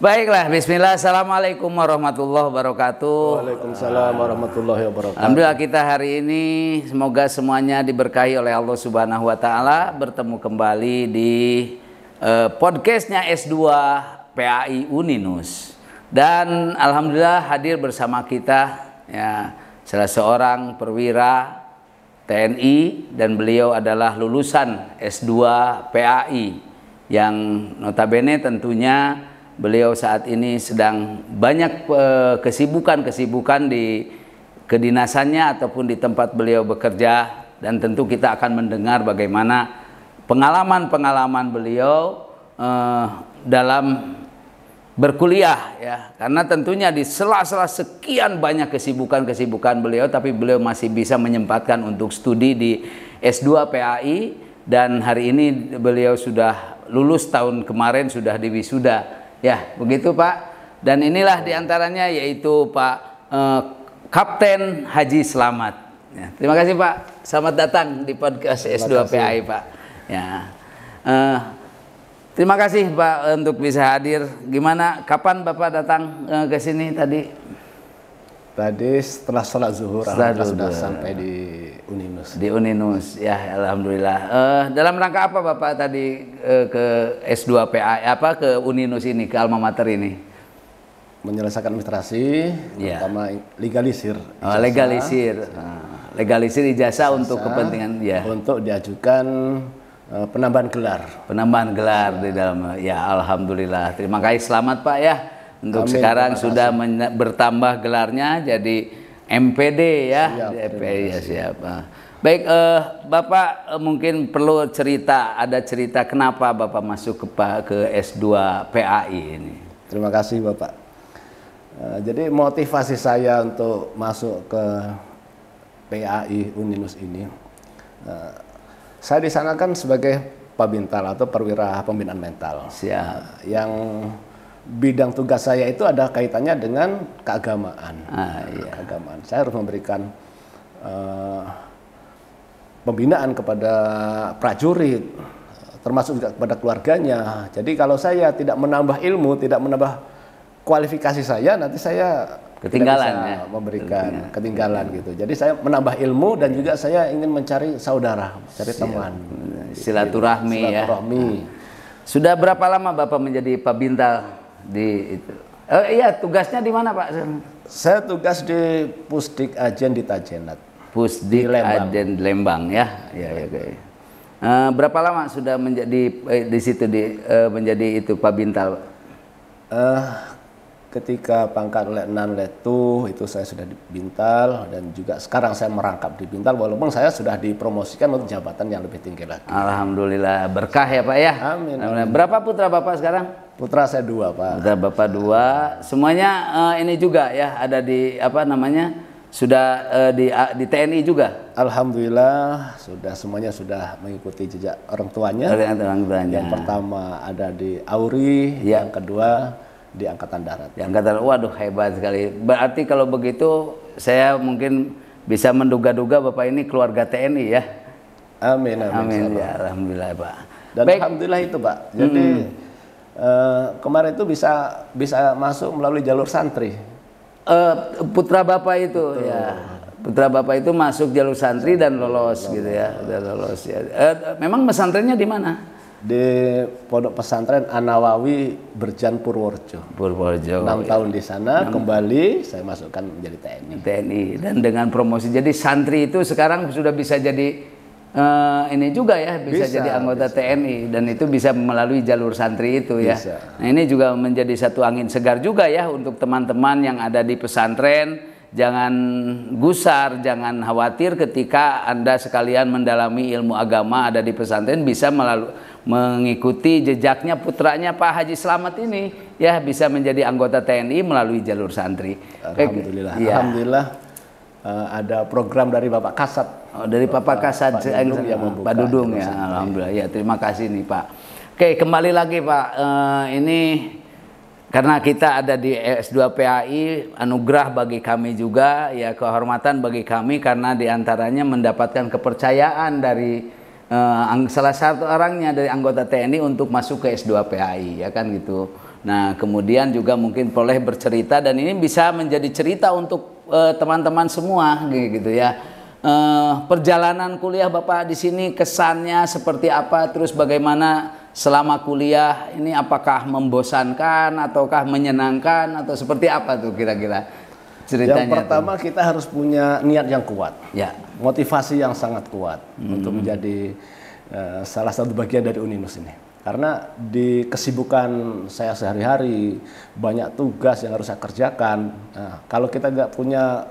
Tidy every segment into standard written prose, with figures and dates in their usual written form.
Baiklah, bismillah, assalamualaikum warahmatullahi wabarakatuh. Waalaikumsalam warahmatullahi wabarakatuh. Alhamdulillah kita hari ini semoga semuanya diberkahi oleh Allah Subhanahu wa Ta'ala, bertemu kembali di podcastnya S2 PAI Uninus. Dan alhamdulillah hadir bersama kita ya salah seorang perwira TNI, dan beliau adalah lulusan S2 PAI yang notabene tentunya beliau saat ini sedang banyak kesibukan di kedinasannya ataupun di tempat beliau bekerja, dan tentu kita akan mendengar bagaimana pengalaman-pengalaman beliau dalam berkuliah ya, karena tentunya di sela-sela sekian banyak kesibukan beliau, tapi beliau masih bisa menyempatkan untuk studi di S2 PAI, dan hari ini beliau sudah lulus tahun kemarin, sudah diwisuda. Ya, begitu Pak. Dan inilah diantaranya yaitu Pak Kapten Haji Slamet. Ya, terima kasih Pak. Selamat datang di podcast S2 PAI Pak. Ya, terima kasih Pak untuk bisa hadir. Gimana? Kapan Bapak datang ke sini tadi? Tadi setelah sholat zuhur, sudah sampai di Uninus. Di Uninus, ya alhamdulillah. Dalam rangka apa Bapak tadi ke S2 PAI, apa ke Uninus ini, ke alma mater ini? Menyelesaikan administrasi, ya. Pertama legalisir. Legalisir ijazah untuk kepentingan ya. Untuk diajukan penambahan gelar. Penambahan gelar di dalam. Ya alhamdulillah. Terima kasih, selamat Pak ya. Untuk amin, sekarang sudah bertambah gelarnya jadi MPD ya. Siap, ya siap. Baik, Bapak mungkin perlu ada cerita kenapa Bapak masuk ke S2 PAI ini. Terima kasih Bapak. Jadi motivasi saya untuk masuk ke PAI Uninus ini, saya di sana kan sebagai Pabintal atau perwira pembinaan mental. Siap. Yang bidang tugas saya itu ada kaitannya dengan keagamaan. Iya. Keagamaan. Saya harus memberikan pembinaan kepada prajurit, termasuk juga kepada keluarganya. Jadi kalau saya tidak menambah ilmu, tidak menambah kualifikasi saya, nanti saya ketinggalan tidak bisa ya. Memberikan ketinggalan gitu. Jadi saya menambah ilmu dan juga saya ingin mencari saudara, mencari teman. Silaturahmi ya. Sudah berapa lama Bapak menjadi Pabintal di itu? Iya, tugasnya di mana Pak? Saya tugas di Pusdik Ajen di Tajenat. Pusdik Ajen Lembang ya. Ya. Berapa lama sudah menjadi di situ menjadi itu Pabintal? Ketika pangkat Letnan Letu itu saya sudah di Bintal, dan juga sekarang saya merangkap di Bintal, walaupun saya sudah dipromosikan untuk jabatan yang lebih tinggi lagi. Alhamdulillah, berkah ya Pak ya. Amin. Berapa putra Bapak sekarang? Putra saya 2 Pak. Putra Bapak 2, semuanya ini juga ya, ada di apa namanya, sudah di TNI juga. Alhamdulillah semuanya sudah mengikuti jejak orang tuanya. Yang pertama ada di AURI, ya. Yang kedua di Angkatan Darat. Di Angkatan, waduh hebat sekali. Berarti kalau begitu saya mungkin bisa menduga-duga Bapak ini keluarga TNI ya. Amin. Ya, alhamdulillah Pak. Dan baik. Alhamdulillah itu Pak. Jadi kemarin itu bisa masuk melalui jalur santri. Putra Bapak itu. Betul. Ya. Putra Bapak itu masuk jalur santri dan lolos gitu ya. Dan lolos ya. Memang pesantrennya di mana? Di Pondok Pesantren An-Nawawi Berjan Purworejo. 6 tahun di sana, kembali saya masukkan menjadi TNI. Dan dengan promosi jadi santri itu sekarang sudah bisa jadi ini juga ya, bisa jadi anggota TNI, dan itu bisa melalui jalur santri itu ya. Nah, ini juga menjadi satu angin segar juga ya untuk teman-teman yang ada di pesantren. Jangan gusar, jangan khawatir ketika Anda sekalian mendalami ilmu agama ada di pesantren, bisa mengikuti jejaknya putranya Pak Haji Slamet ini ya, bisa menjadi anggota TNI melalui jalur santri. Alhamdulillah. Ya. Alhamdulillah ada program dari Bapak Kasat. Dari Bapak Kasat Pak Dudung ya. Alhamdulillah ya, terima kasih nih Pak. Oke, kembali lagi Pak, ini karena kita ada di S2 PAI, anugerah bagi kami juga ya, kehormatan bagi kami karena diantaranya mendapatkan kepercayaan dari salah satu orangnya dari anggota TNI untuk masuk ke S2 PAI ya kan gitu. Nah, kemudian juga mungkin boleh bercerita, dan ini bisa menjadi cerita untuk teman-teman semua gitu ya. Perjalanan kuliah Bapak di sini kesannya seperti apa, terus bagaimana selama kuliah ini, apakah membosankan ataukah menyenangkan atau seperti apa tuh kira-kira ceritanya? Yang pertama tuh, kita harus punya niat yang kuat, ya, motivasi yang sangat kuat untuk menjadi salah satu bagian dari Uninus ini. Karena di kesibukan saya sehari-hari, banyak tugas yang harus saya kerjakan. Nah, kalau kita nggak punya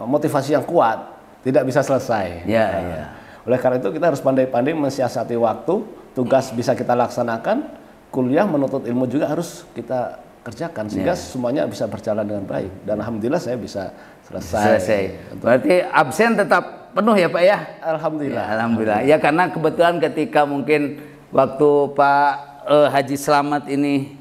motivasi yang kuat, tidak bisa selesai. Ya, nah, ya. Oleh karena itu kita harus pandai-pandai mensiasati waktu, tugas bisa kita laksanakan, kuliah menuntut ilmu juga harus kita kerjakan, sehingga semuanya bisa berjalan dengan baik. Dan alhamdulillah saya bisa selesai. Berarti absen tetap penuh ya Pak ya? Alhamdulillah. Ya, alhamdulillah. Ya, karena kebetulan ketika mungkin waktu Pak Haji Slamet ini,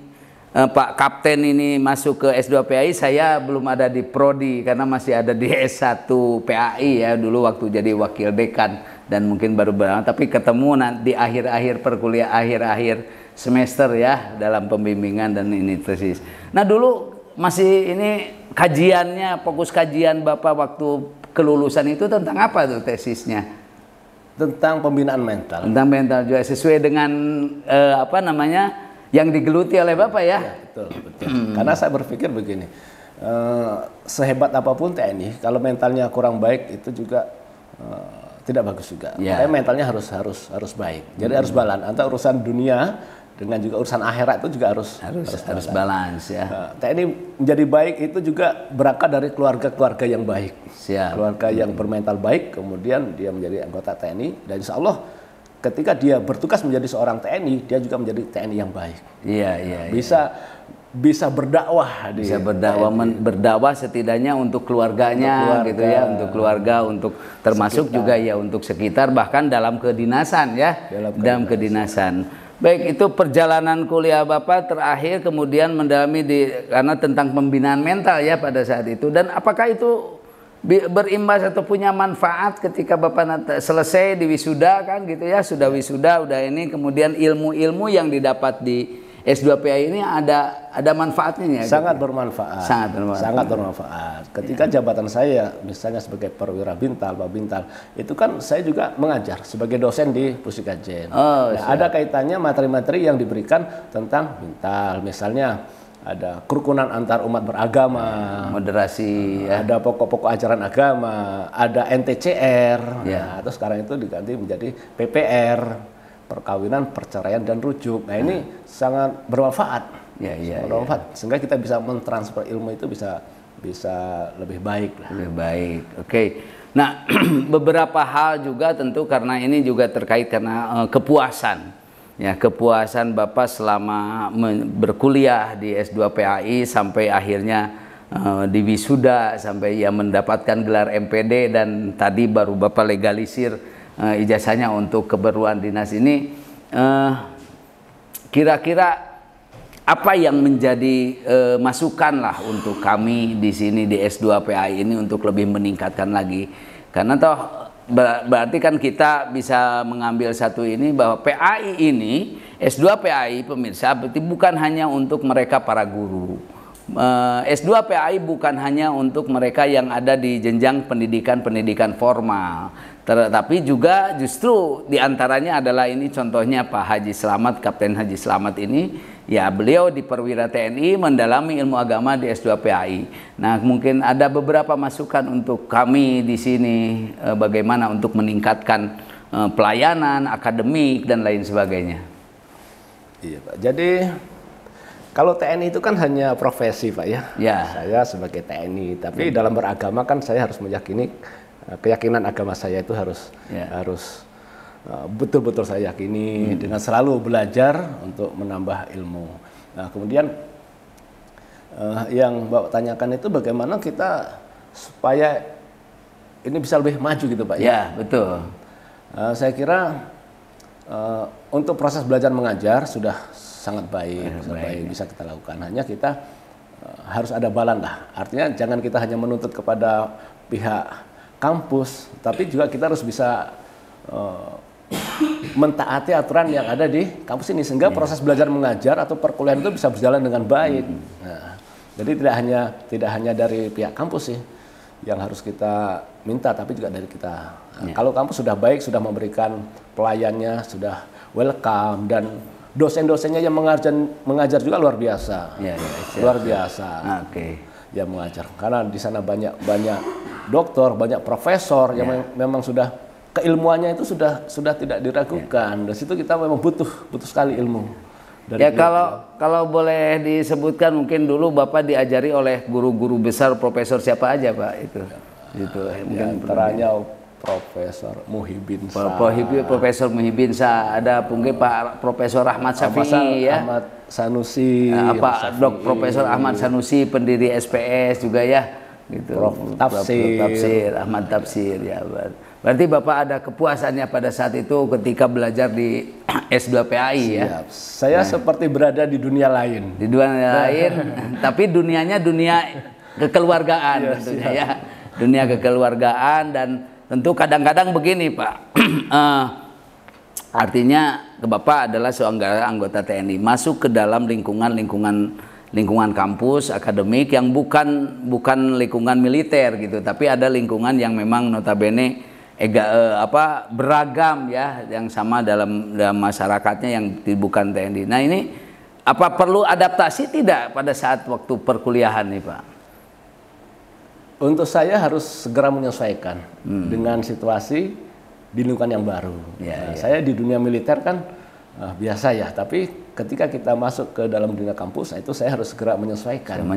Pak Kapten ini masuk ke S2 PAI, saya belum ada di Prodi karena masih ada di S1 PAI ya dulu waktu jadi wakil dekan, dan mungkin baru tapi ketemu nanti di akhir-akhir perkuliahan, akhir-akhir semester ya, dalam pembimbingan dan ini tesis. Nah, dulu masih ini kajiannya, fokus kajian Bapak waktu kelulusan itu tentang apa tuh tesisnya? Tentang pembinaan mental. Tentang mental juga, sesuai dengan apa namanya yang digeluti oleh Bapak ya? Ya, betul, betul. Karena saya berpikir begini, sehebat apapun TNI, kalau mentalnya kurang baik itu juga tidak bagus juga. Makanya mentalnya harus baik. Jadi harus balance antara urusan dunia dengan juga urusan akhirat, itu juga harus balance ya. Nah, TNI menjadi baik itu juga berangkat dari keluarga-keluarga yang baik. Siap. Keluarga yang bermental baik, kemudian dia menjadi anggota TNI, dan insya Allah ketika dia bertugas menjadi seorang TNI, dia juga menjadi TNI yang baik. Iya. Bisa berdakwah, berdakwah setidaknya untuk keluarganya, gitu ya, untuk keluarga, untuk termasuk sekitar. Juga ya untuk sekitar, bahkan dalam kedinasan ya, dalam kedinasan. Baik, itu perjalanan kuliah Bapak terakhir, kemudian mendalami karena tentang pembinaan mental ya pada saat itu. Dan apakah itu berimbas atau punya manfaat ketika Bapak selesai di wisuda kan gitu ya, sudah wisuda, udah ini, kemudian ilmu-ilmu yang didapat di S2 PAI ini ada manfaatnya ya? Sangat gitu? Bermanfaat. Sangat bermanfaat. Ketika jabatan saya misalnya sebagai perwira Bintal, Pak Bintal, itu kan saya juga mengajar sebagai dosen di Pusikajen. Ada kaitannya materi-materi yang diberikan tentang Bintal, misalnya ada kerukunan antar umat beragama, moderasi, ada pokok-pokok ajaran agama, ada NTCR, atau sekarang itu diganti menjadi PPR, perkawinan, perceraian dan rujuk. Nah, ini sangat bermanfaat. Bermanfaat. Sehingga kita bisa mentransfer ilmu itu bisa lebih baik lah. Lebih baik. Oke. Nah, beberapa hal juga tentu karena ini juga terkait karena kepuasan. Ya, kepuasan Bapak selama berkuliah di S2 PAI sampai akhirnya di wisuda, sampai ia mendapatkan gelar MPD, dan tadi baru Bapak legalisir ijazahnya untuk keperluan dinas ini. Kira-kira apa yang menjadi masukan lah untuk kami di sini di S2 PAI ini untuk lebih meningkatkan lagi, karena toh berarti kan kita bisa mengambil satu ini bahwa PAI ini, S2 PAI pemirsa, berarti bukan hanya untuk mereka para guru. S2 PAI bukan hanya untuk mereka yang ada di jenjang pendidikan formal, tetapi juga justru diantaranya adalah ini contohnya Pak Haji Slamet, Kapten Haji Slamet ini, ya beliau di perwira TNI mendalami ilmu agama di S2 PAI. Nah, mungkin ada beberapa masukan untuk kami di sini bagaimana untuk meningkatkan pelayanan akademik dan lain sebagainya. Iya Pak, jadi kalau TNI itu kan hanya profesi Pak ya. Saya sebagai TNI, tapi dalam beragama kan saya harus meyakini keyakinan agama saya itu harus betul-betul saya yakini dengan selalu belajar untuk menambah ilmu. Nah, kemudian yang Bapak tanyakan itu bagaimana kita supaya ini bisa lebih maju gitu Pak ya. Ya, betul. Saya kira untuk proses belajar mengajar sudah sangat baik, bisa kita lakukan. Hanya kita harus ada balance lah. Artinya jangan kita hanya menuntut kepada pihak kampus, tapi juga kita harus bisa mentaati aturan yang ada di kampus ini sehingga proses belajar mengajar atau perkuliahan itu bisa berjalan dengan baik. Nah, jadi tidak hanya dari pihak kampus sih yang harus kita minta, tapi juga dari kita. Nah, kalau kampus sudah baik, sudah memberikan pelayannya, sudah welcome, dan dosen-dosennya yang mengajar juga luar biasa. Luar biasa. Ya mengajar. Karena di sana banyak dokter, banyak profesor yang memang sudah keilmuannya itu sudah tidak diragukan. Dari situ kita memang butuh sekali ilmu. Kalau boleh disebutkan, mungkin dulu Bapak diajari oleh guru-guru besar, profesor siapa aja Pak itu? Itu mungkin antaranya Profesor Muhyiddin Shah. Profesor Muhyiddin Shah, ada mungkin Pak Profesor Ahmad Syafi'i ya. Ahmad Sanusi. Profesor Ahmad Sanusi, pendiri SPS juga ya. Gitu. Prof. Tafsir. Ahmad Tafsir ya. Berarti Bapak ada kepuasannya pada saat itu ketika belajar di S2 PAI ya. Saya seperti berada di dunia lain. Di dunia lain, tapi dunianya dunia kekeluargaan tentunya ya. Dunia kekeluargaan, dan tentu kadang-kadang begini Pak, artinya Bapak adalah seorang anggota TNI masuk ke dalam lingkungan kampus akademik yang bukan lingkungan militer gitu, tapi ada lingkungan yang memang notabene beragam ya, yang sama dalam masyarakatnya yang bukan TNI. Nah ini apa perlu adaptasi tidak pada saat waktu perkuliahan nih Pak? Untuk saya harus segera menyesuaikan dengan situasi di lingkungan yang baru. Saya di dunia militer kan biasa ya, tapi ketika kita masuk ke dalam dunia kampus, itu saya harus segera menyesuaikan.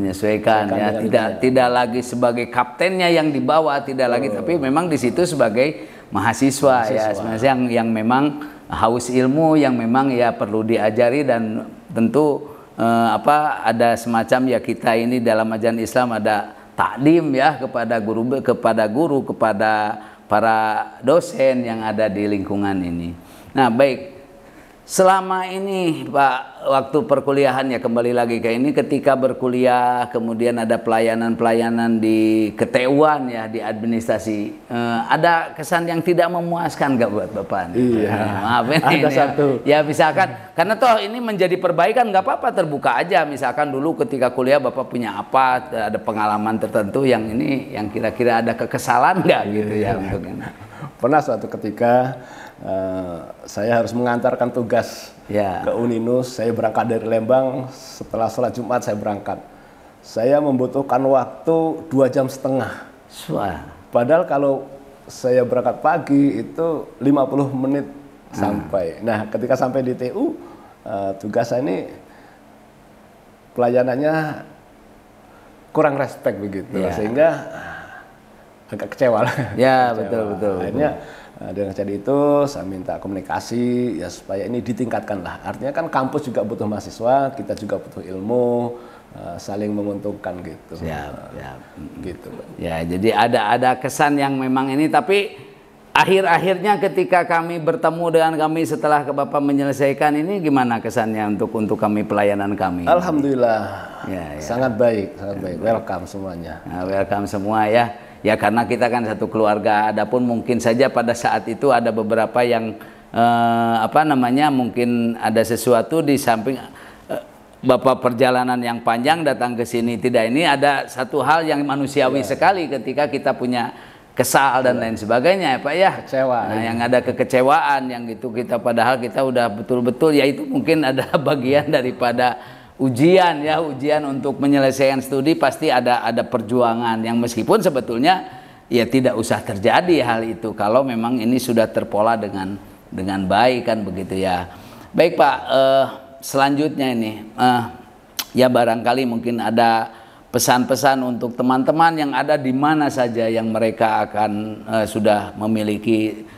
Ya, tidak lagi sebagai kaptennya yang dibawa, tidak lagi, tapi memang di situ sebagai mahasiswa. Ya, sebenarnya yang memang haus ilmu, yang memang ya perlu diajari, dan tentu ada semacam ya kita ini dalam ajaran Islam ada takdim ya kepada guru, kepada para dosen yang ada di lingkungan ini. Nah baik, selama ini Pak, waktu perkuliahan ya kembali lagi ke ini, ketika berkuliah kemudian ada pelayanan di keTU-an ya, di administrasi, ada kesan yang tidak memuaskan nggak buat Bapak? Iya. Maaf ini ada satu. Ya misalkan, karena toh ini menjadi perbaikan, nggak apa-apa terbuka aja. Misalkan dulu ketika kuliah Bapak punya apa, ada pengalaman tertentu yang ini, yang kira-kira ada kekesalan nggak gitu ya untuk ini? Pernah suatu ketika saya harus mengantarkan tugas ke Uninus. Saya berangkat dari Lembang, setelah sholat Jumat saya berangkat. Saya membutuhkan waktu 2,5 jam. Padahal kalau saya berangkat pagi itu 50 menit sampai. Nah ketika sampai di TU, tugas saya ini pelayanannya kurang respect begitu, sehingga agak kecewa. Ya betul. Akhirnya dengan jadi itu saya minta komunikasi ya supaya ini ditingkatkan lah. Artinya kan kampus juga butuh mahasiswa, kita juga butuh ilmu, saling menguntungkan gitu. Gitu. Ya, jadi ada kesan yang memang ini, tapi akhir-akhirnya ketika kami bertemu dengan kami setelah Bapak menyelesaikan ini, gimana kesannya untuk kami, pelayanan kami? Alhamdulillah. Sangat baik. Welcome semuanya. Nah, welcome semua ya. Ya karena kita kan satu keluarga. Adapun mungkin saja pada saat itu ada beberapa yang mungkin ada sesuatu di samping Bapak perjalanan yang panjang datang ke sini, tidak, ini ada satu hal yang manusiawi sekali ketika kita punya kesal dan lain sebagainya ya Pak ya. Kecewa. Nah, yang ada kekecewaan yang gitu, kita padahal kita udah betul-betul ya, itu mungkin ada bagian daripada ujian untuk menyelesaikan studi. Pasti ada perjuangan yang meskipun sebetulnya ya tidak usah terjadi hal itu kalau memang ini sudah terpola dengan baik kan begitu ya. Baik Pak, selanjutnya ini ya barangkali mungkin ada pesan-pesan untuk teman-teman yang ada di mana saja yang mereka akan sudah memiliki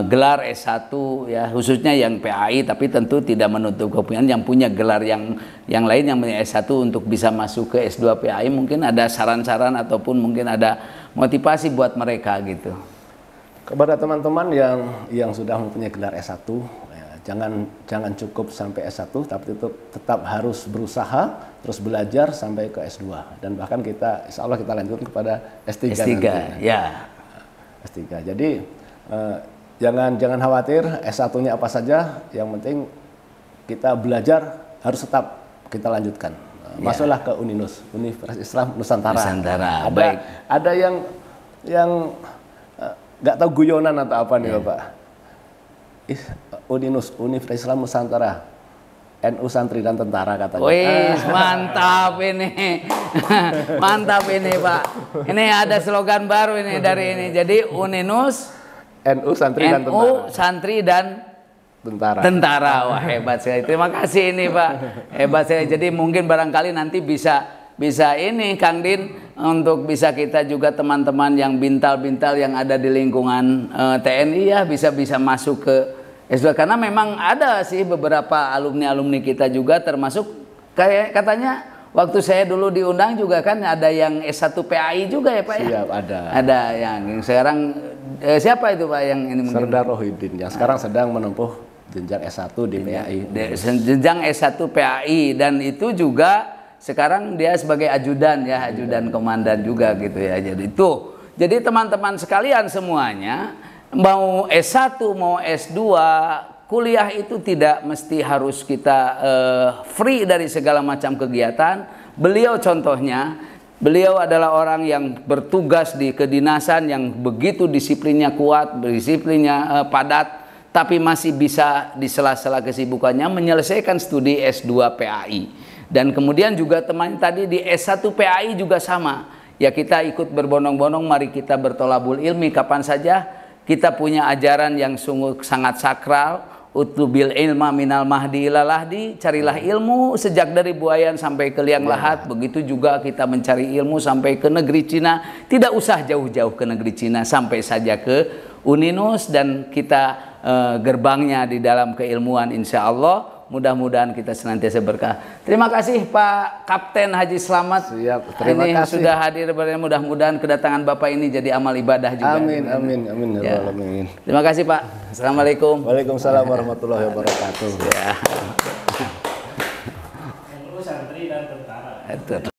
gelar S1 ya, khususnya yang PAI, tapi tentu tidak menutup kemungkinan yang punya gelar yang lain yang punya S1 untuk bisa masuk ke S2 PAI. Mungkin ada saran-saran ataupun mungkin ada motivasi buat mereka gitu. Kepada teman-teman yang sudah mempunyai gelar S1, ya, jangan cukup sampai S1, tapi tetap harus berusaha terus belajar sampai ke S2, dan bahkan kita insya Allah kita lanjutkan kepada S3 nanti. Ya. S3. Jadi jangan khawatir S1-nya apa saja, yang penting kita belajar harus tetap kita lanjutkan. Masuklah ke UNINUS, Universitas Islam Nusantara. Baik. Ada yang nggak tahu guyonan atau apa nih Bapak. UNINUS, Universitas Islam Nusantara. NU santri dan tentara katanya. Wih, mantap ini. Mantap ini, Pak. Ini ada slogan baru ini dari ini. Jadi UNINUS NU santri dan tentara. NU santri dan tentara. Wah, hebat sekali. Terima kasih ini, Pak. Hebat sekali. Jadi mungkin barangkali nanti bisa ini Kang Din, untuk bisa kita juga teman-teman yang bintal-bintal yang ada di lingkungan TNI ya bisa masuk ke S2, karena memang ada sih beberapa alumni kita juga, termasuk kayak katanya waktu saya dulu diundang juga kan ada yang S1 PAI juga ya Pak. Siap, ya? Ada yang sekarang siapa itu Pak yang ini? Serdar Rohidin yang sekarang sedang menempuh jenjang S1 di PAI. Jenjang S1 PAI, dan itu juga sekarang dia sebagai ajudan ya, ajudan komandan juga gitu ya. Jadi teman-teman sekalian semuanya, mau S1 mau S2, kuliah itu tidak mesti harus kita free dari segala macam kegiatan. Beliau contohnya, beliau adalah orang yang bertugas di kedinasan yang begitu disiplinnya kuat, disiplinnya padat, tapi masih bisa di sela-sela kesibukannya menyelesaikan studi S2 PAI. Dan kemudian juga teman tadi di S1 PAI juga sama. Ya kita ikut berbondong-bondong, mari kita bertolabul ilmi kapan saja. Kita punya ajaran yang sungguh sangat sakral, utlubil ilma minal mahdi ila lahdi, carilah ilmu sejak dari Buayan sampai ke Liang Lahat. Begitu juga kita mencari ilmu sampai ke negeri Cina, tidak usah jauh-jauh ke negeri Cina, sampai saja ke UNINUS, dan kita gerbangnya di dalam keilmuan insya Allah. Mudah-mudahan kita senantiasa berkah. Terima kasih Pak Kapten Haji Slamet. Siap, terima kasih sudah hadir. Mudah-mudahan kedatangan Bapak ini jadi amal ibadah juga. Amin, amin, amin. Ya. Terima kasih Pak. Assalamualaikum. Waalaikumsalam warahmatullahi wabarakatuh. Ya. NU santri dan tentara.